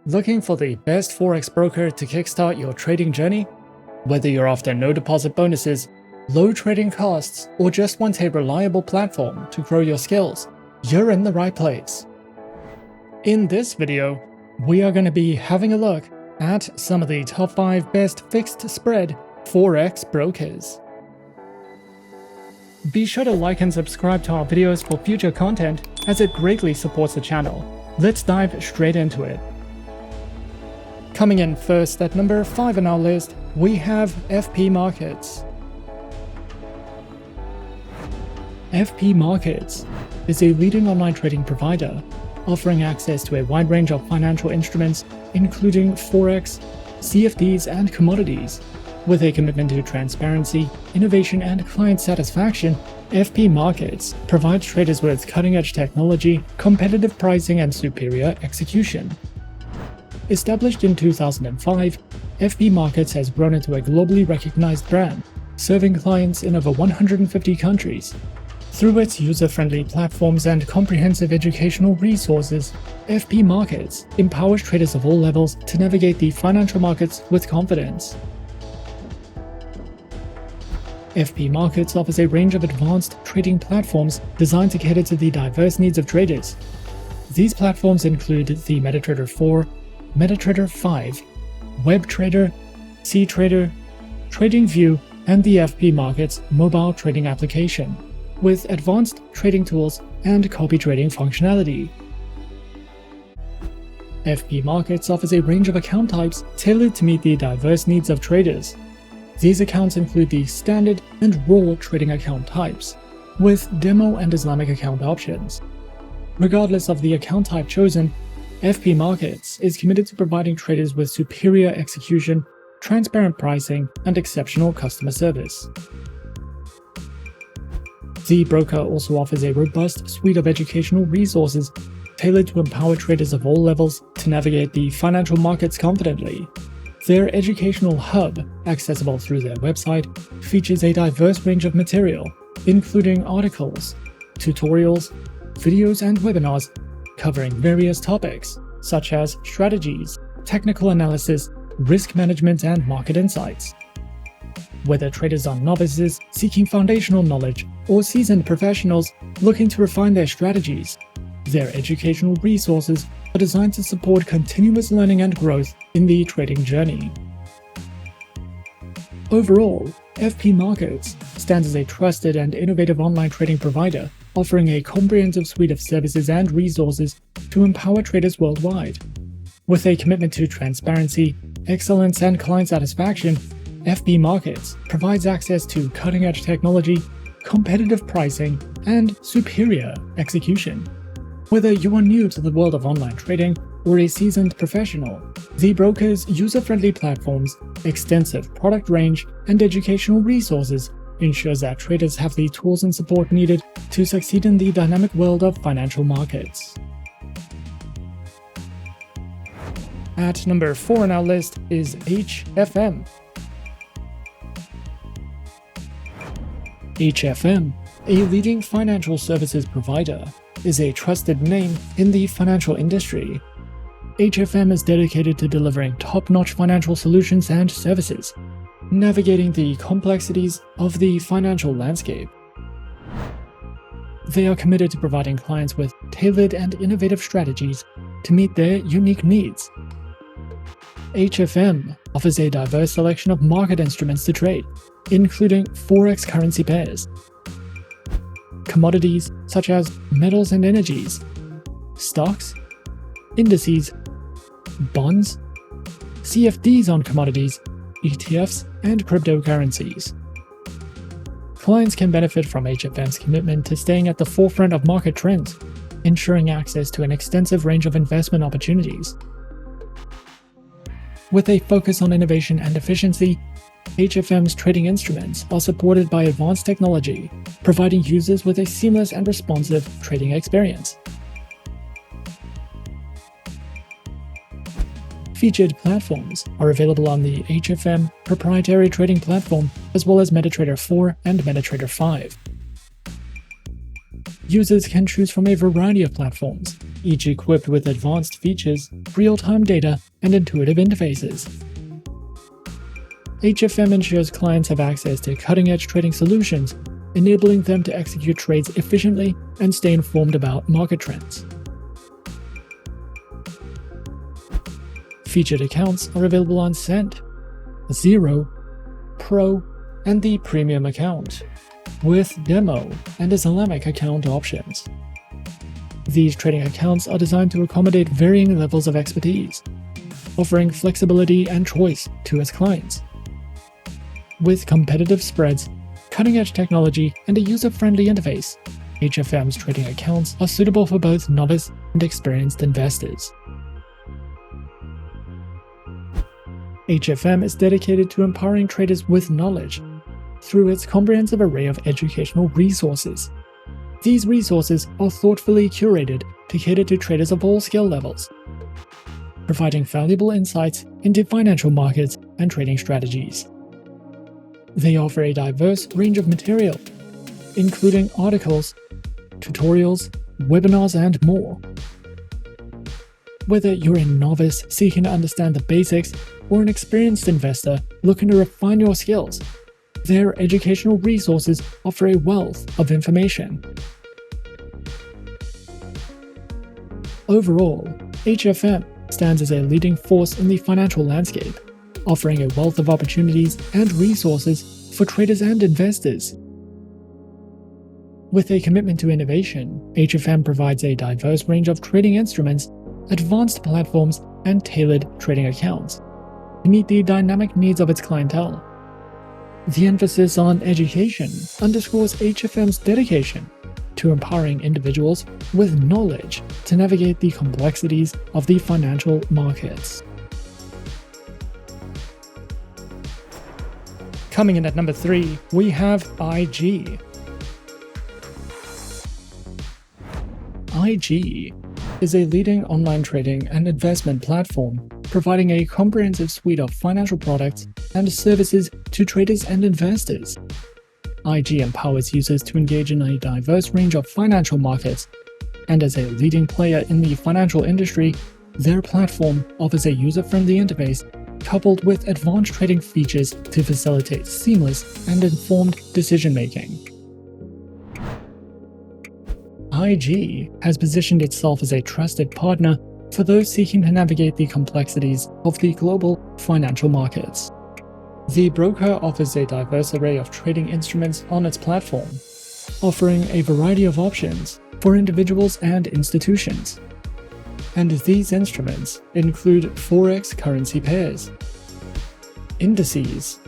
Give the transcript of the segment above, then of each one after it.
Looking for the best Forex broker to kickstart your trading journey? Whether you're after no deposit bonuses, low trading costs, or just want a reliable platform to grow your skills, you're in the right place. In this video, we are going to be having a look at some of the top 5 best fixed spread Forex brokers. Be sure to like and subscribe to our videos for future content, as it greatly supports the channel. Let's dive straight into it. Coming in first at number 5 on our list, we have FP Markets. FP Markets is a leading online trading provider, offering access to a wide range of financial instruments, including Forex, CFDs, and commodities. With a commitment to transparency, innovation, and client satisfaction, FP Markets provides traders with cutting-edge technology, competitive pricing, and superior execution. Established in 2005, FP Markets has grown into a globally recognized brand, serving clients in over 150 countries. Through its user-friendly platforms and comprehensive educational resources, FP Markets empowers traders of all levels to navigate the financial markets with confidence. FP Markets offers a range of advanced trading platforms designed to cater to the diverse needs of traders. These platforms include the MetaTrader 4, MetaTrader 5, WebTrader, cTrader, TradingView, and the FP Markets mobile trading application, with advanced trading tools and copy trading functionality. FP Markets offers a range of account types tailored to meet the diverse needs of traders. These accounts include the standard and raw trading account types, with demo and Islamic account options. Regardless of the account type chosen, FP Markets is committed to providing traders with superior execution, transparent pricing, and exceptional customer service. The broker also offers a robust suite of educational resources tailored to empower traders of all levels to navigate the financial markets confidently. Their educational hub, accessible through their website, features a diverse range of material, including articles, tutorials, videos, and webinars covering various topics such as strategies, technical analysis, risk management, and market insights. Whether traders are novices seeking foundational knowledge or seasoned professionals looking to refine their strategies, their educational resources are designed to support continuous learning and growth in the trading journey. Overall, FP Markets stands as a trusted and innovative online trading provider, offering a comprehensive suite of services and resources to empower traders worldwide. With a commitment to transparency, excellence, and client satisfaction, FP Markets provides access to cutting-edge technology, competitive pricing, and superior execution. Whether you are new to the world of online trading or a seasoned professional, the broker's user-friendly platforms, extensive product range, and educational resources ensures that traders have the tools and support needed to succeed in the dynamic world of financial markets. At number 4 on our list is HFM. HFM, a leading financial services provider, is a trusted name in the financial industry. HFM is dedicated to delivering top-notch financial solutions and services, navigating the complexities of the financial landscape. They are committed to providing clients with tailored and innovative strategies to meet their unique needs. HFM offers a diverse selection of market instruments to trade, including Forex currency pairs, commodities such as metals and energies, stocks, indices, bonds, CFDs on commodities, ETFs, and cryptocurrencies. Clients can benefit from HFM's commitment to staying at the forefront of market trends, ensuring access to an extensive range of investment opportunities. With a focus on innovation and efficiency, HFM's trading instruments are supported by advanced technology, providing users with a seamless and responsive trading experience. Featured platforms are available on the HFM proprietary trading platform, as well as MetaTrader 4 and MetaTrader 5. Users can choose from a variety of platforms, each equipped with advanced features, real-time data, and intuitive interfaces. HFM ensures clients have access to cutting-edge trading solutions, enabling them to execute trades efficiently and stay informed about market trends. Featured accounts are available on Cent, Zero, Pro, and the Premium account, with Demo and Islamic account options. These trading accounts are designed to accommodate varying levels of expertise, offering flexibility and choice to its clients. With competitive spreads, cutting-edge technology, and a user-friendly interface, HFM's trading accounts are suitable for both novice and experienced investors. HFM is dedicated to empowering traders with knowledge through its comprehensive array of educational resources. These resources are thoughtfully curated to cater to traders of all skill levels, providing valuable insights into financial markets and trading strategies. They offer a diverse range of material, including articles, tutorials, webinars, and more. Whether you're a novice seeking to understand the basics or an experienced investor looking to refine your skills, their educational resources offer a wealth of information. Overall, HFM stands as a leading force in the financial landscape, offering a wealth of opportunities and resources for traders and investors. With a commitment to innovation, HFM provides a diverse range of trading instruments, advanced platforms, and tailored trading accounts to meet the dynamic needs of its clientele. The emphasis on education underscores HFM's dedication to empowering individuals with knowledge to navigate the complexities of the financial markets. Coming in at number 3, we have IG. IG is a leading online trading and investment platform, providing a comprehensive suite of financial products and services to traders and investors. IG empowers users to engage in a diverse range of financial markets, and as a leading player in the financial industry, their platform offers a user-friendly interface coupled with advanced trading features to facilitate seamless and informed decision-making. IG has positioned itself as a trusted partner for those seeking to navigate the complexities of the global financial markets. The broker offers a diverse array of trading instruments on its platform, offering a variety of options for individuals and institutions. And these instruments include Forex currency pairs, indices,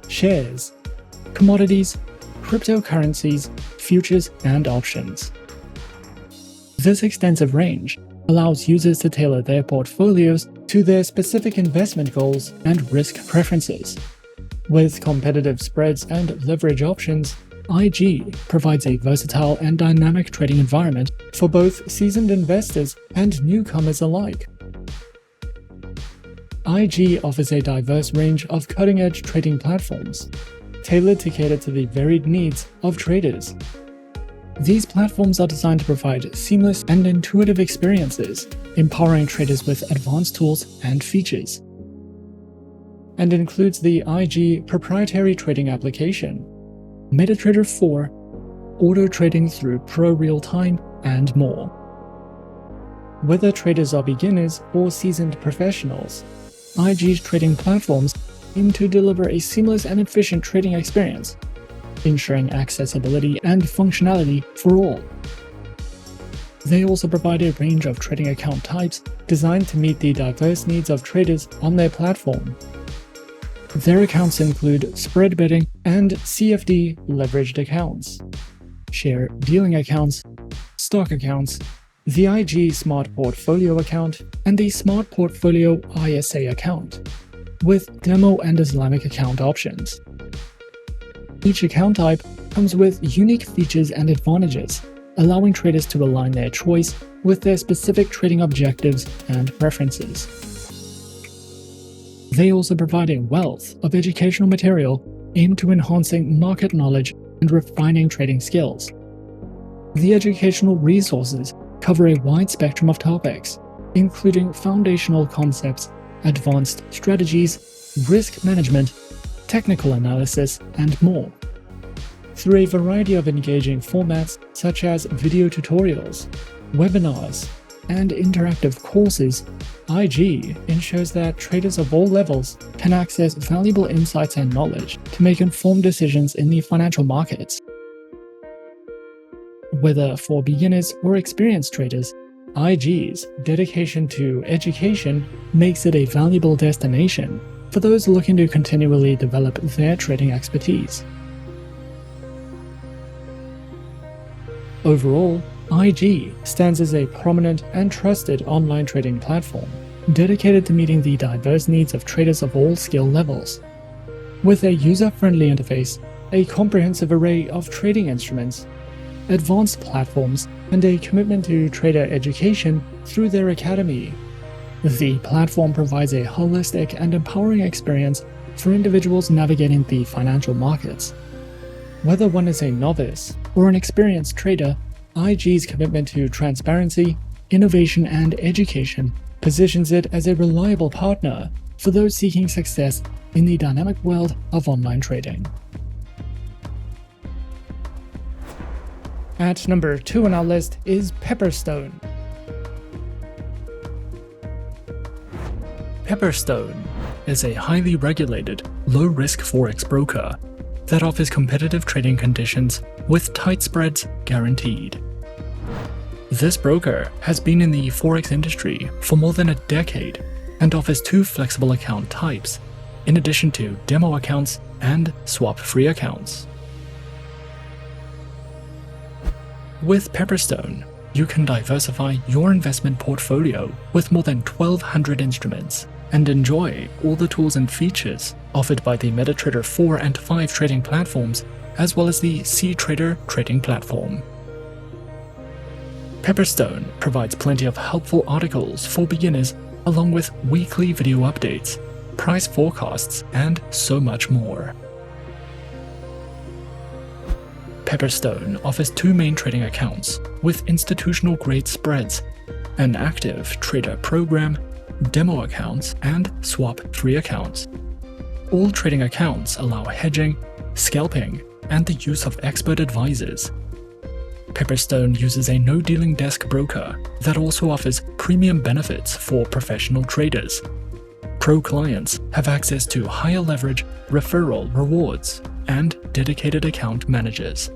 shares, commodities, cryptocurrencies, futures, and options. This extensive range allows users to tailor their portfolios to their specific investment goals and risk preferences. With competitive spreads and leverage options, IG provides a versatile and dynamic trading environment for both seasoned investors and newcomers alike. IG offers a diverse range of cutting-edge trading platforms, tailored to cater to the varied needs of traders. These platforms are designed to provide seamless and intuitive experiences, empowering traders with advanced tools and features, and includes the IG proprietary trading application, MetaTrader 4, auto trading through Pro Real-Time, and more. Whether traders are beginners or seasoned professionals, IG's trading platforms aim to deliver a seamless and efficient trading experience, ensuring accessibility and functionality for all. They also provide a range of trading account types designed to meet the diverse needs of traders on their platform. Their accounts include spread betting and CFD leveraged accounts, share dealing accounts, stock accounts, the IG Smart Portfolio account, and the Smart Portfolio ISA account, with demo and Islamic account options. Each account type comes with unique features and advantages, allowing traders to align their choice with their specific trading objectives and preferences. They also provide a wealth of educational material aimed to enhancing market knowledge and refining trading skills. The educational resources cover a wide spectrum of topics, including foundational concepts, advanced strategies, risk management, technical analysis, and more. Through a variety of engaging formats such as video tutorials, webinars, and interactive courses, IG ensures that traders of all levels can access valuable insights and knowledge to make informed decisions in the financial markets. Whether for beginners or experienced traders, IG's dedication to education makes it a valuable destination for those looking to continually develop their trading expertise. Overall, IG stands as a prominent and trusted online trading platform dedicated to meeting the diverse needs of traders of all skill levels. With a user-friendly interface, a comprehensive array of trading instruments, advanced platforms, and a commitment to trader education through their academy, the platform provides a holistic and empowering experience for individuals navigating the financial markets. Whether one is a novice or an experienced trader, IG's commitment to transparency, innovation, and education positions it as a reliable partner for those seeking success in the dynamic world of online trading. At number 2 on our list is Pepperstone. Pepperstone is a highly regulated, low-risk Forex broker that offers competitive trading conditions with tight spreads guaranteed. This broker has been in the Forex industry for more than a decade and offers 2 flexible account types, in addition to demo accounts and swap-free accounts. With Pepperstone, you can diversify your investment portfolio with more than 1,200 instruments and enjoy all the tools and features offered by the MetaTrader 4 and 5 trading platforms, as well as the cTrader trading platform. Pepperstone provides plenty of helpful articles for beginners, along with weekly video updates, price forecasts, and so much more. Pepperstone offers 2 main trading accounts with institutional-grade spreads, an active trader program, demo accounts, and swap-free accounts. All trading accounts allow hedging, scalping, and the use of expert advisors. Pepperstone uses a no-dealing desk broker that also offers premium benefits for professional traders. Pro clients have access to higher leverage, referral rewards, and dedicated account managers.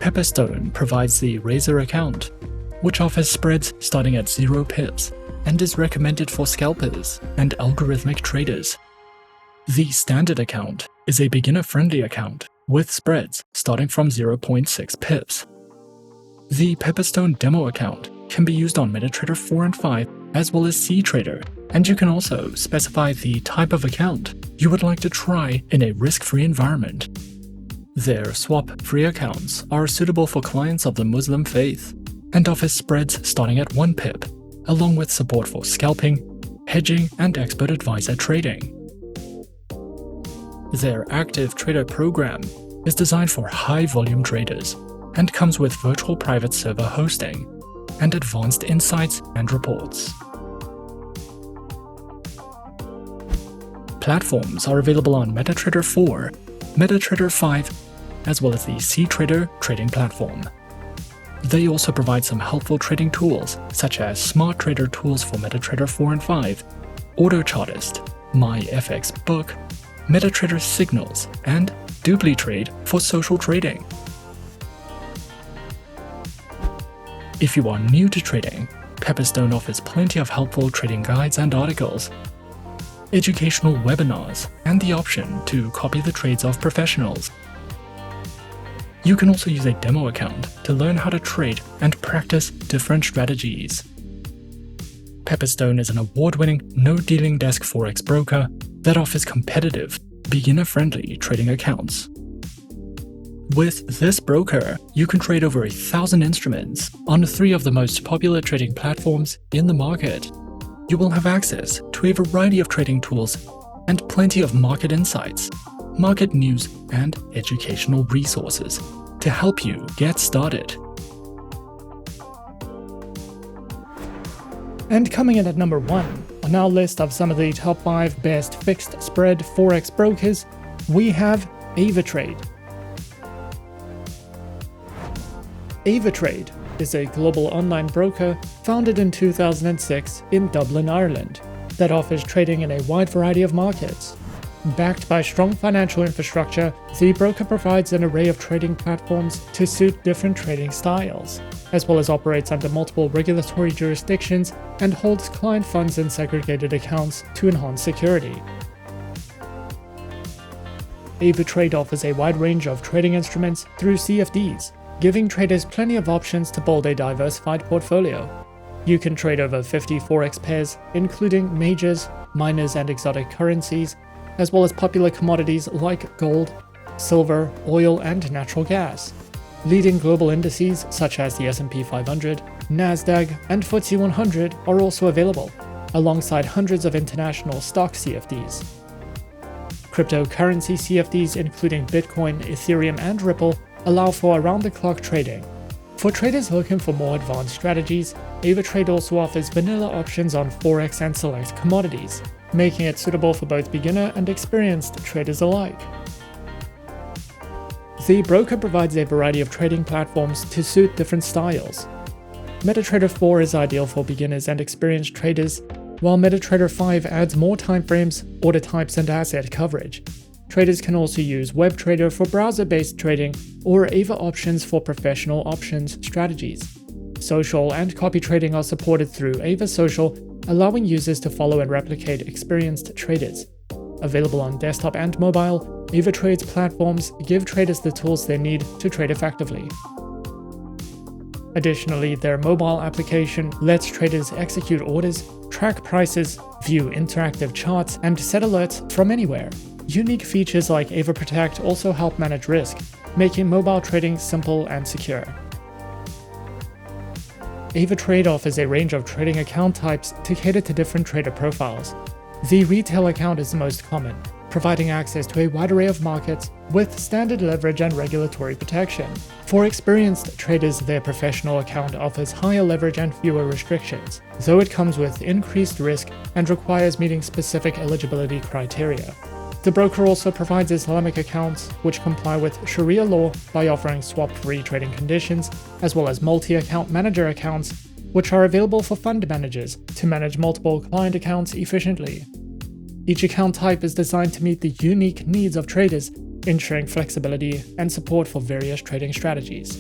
Pepperstone provides the Razor account, which offers spreads starting at 0 pips and is recommended for scalpers and algorithmic traders. The Standard account is a beginner-friendly account with spreads starting from 0.6 pips. The Pepperstone demo account can be used on MetaTrader 4 and 5 as well as cTrader, and you can also specify the type of account you would like to try in a risk-free environment. Their swap-free accounts are suitable for clients of the Muslim faith and offer spreads starting at 1 pip, along with support for scalping, hedging, and expert advisor trading. Their active trader program is designed for high-volume traders and comes with virtual private server hosting and advanced insights and reports. Platforms are available on MetaTrader 4, MetaTrader 5, as well as the cTrader trading platform. They also provide some helpful trading tools such as Smart Trader tools for MetaTrader 4 and 5, AutoChartist, MyFXBook, MetaTrader Signals, and DupliTrade for social trading. If you are new to trading, Pepperstone offers plenty of helpful trading guides and articles, educational webinars, and the option to copy the trades of professionals. You can also use a demo account to learn how to trade and practice different strategies. Pepperstone is an award-winning no-dealing desk Forex broker that offers competitive, beginner-friendly trading accounts. With this broker, you can trade over 1,000 instruments on 3 of the most popular trading platforms in the market. You will have access to a variety of trading tools and plenty of market insights, market news, and educational resources to help you get started. And coming in at number 1 on our list of some of the top 5 best fixed spread Forex brokers, we have Avatrade. Avatrade is a global online broker founded in 2006 in Dublin, Ireland, that offers trading in a wide variety of markets. Backed by strong financial infrastructure, the broker provides an array of trading platforms to suit different trading styles, as well as operates under multiple regulatory jurisdictions and holds client funds in segregated accounts to enhance security. Avatrade offers a wide range of trading instruments through CFDs, giving traders plenty of options to build a diversified portfolio. You can trade over 50 Forex pairs, including majors, minors, and exotic currencies, as well as popular commodities like gold, silver, oil, and natural gas. Leading global indices such as the S&P 500, NASDAQ, and FTSE 100 are also available, alongside hundreds of international stock CFDs. Cryptocurrency CFDs including Bitcoin, Ethereum, and Ripple allow for around-the-clock trading. For traders looking for more advanced strategies, Avatrade also offers vanilla options on Forex and select commodities, making it suitable for both beginner and experienced traders alike. The broker provides a variety of trading platforms to suit different styles. MetaTrader 4 is ideal for beginners and experienced traders, while MetaTrader 5 adds more timeframes, order types, and asset coverage. Traders can also use WebTrader for browser-based trading or Ava options for professional options strategies. Social and copy trading are supported through Ava Social, allowing users to follow and replicate experienced traders. Available on desktop and mobile, Avatrade's platforms give traders the tools they need to trade effectively. Additionally, their mobile application lets traders execute orders, track prices, view interactive charts, and set alerts from anywhere. Unique features like Ava Protect also help manage risk, making mobile trading simple and secure. Avatrade offers a range of trading account types to cater to different trader profiles. The retail account is the most common, providing access to a wide array of markets with standard leverage and regulatory protection. For experienced traders, their professional account offers higher leverage and fewer restrictions, though it comes with increased risk and requires meeting specific eligibility criteria. The broker also provides Islamic accounts, which comply with Sharia law by offering swap-free trading conditions, as well as multi-account manager accounts, which are available for fund managers to manage multiple client accounts efficiently. Each account type is designed to meet the unique needs of traders, ensuring flexibility and support for various trading strategies.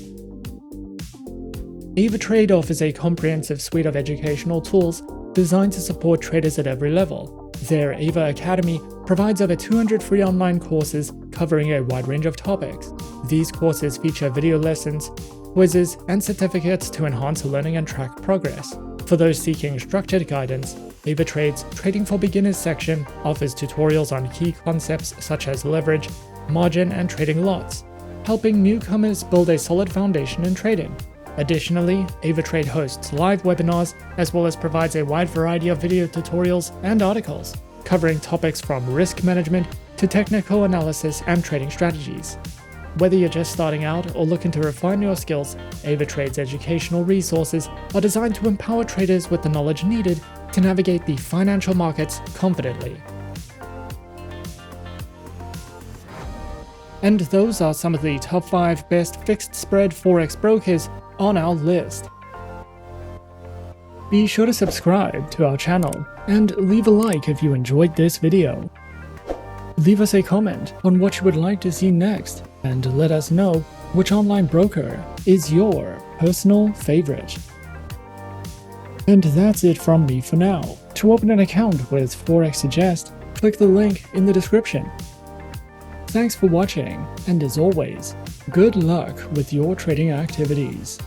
Avatrade offers a comprehensive suite of educational tools designed to support traders at every level. Their Ava Academy provides over 200 free online courses covering a wide range of topics. These courses feature video lessons, quizzes, and certificates to enhance learning and track progress. For those seeking structured guidance, Avatrade's Trading for Beginners section offers tutorials on key concepts such as leverage, margin, and trading lots, helping newcomers build a solid foundation in trading. Additionally, Avatrade hosts live webinars as well as provides a wide variety of video tutorials and articles, covering topics from risk management to technical analysis and trading strategies. Whether you're just starting out or looking to refine your skills, Avatrade's educational resources are designed to empower traders with the knowledge needed to navigate the financial markets confidently. And those are some of the top 5 best fixed spread Forex brokers on our list. Be sure to subscribe to our channel and leave a like if you enjoyed this video. Leave us a comment on what you would like to see next and let us know which online broker is your personal favorite. And that's it from me for now. To open an account with Forexsuggest, click the link in the description. Thanks for watching, and as always, good luck with your trading activities.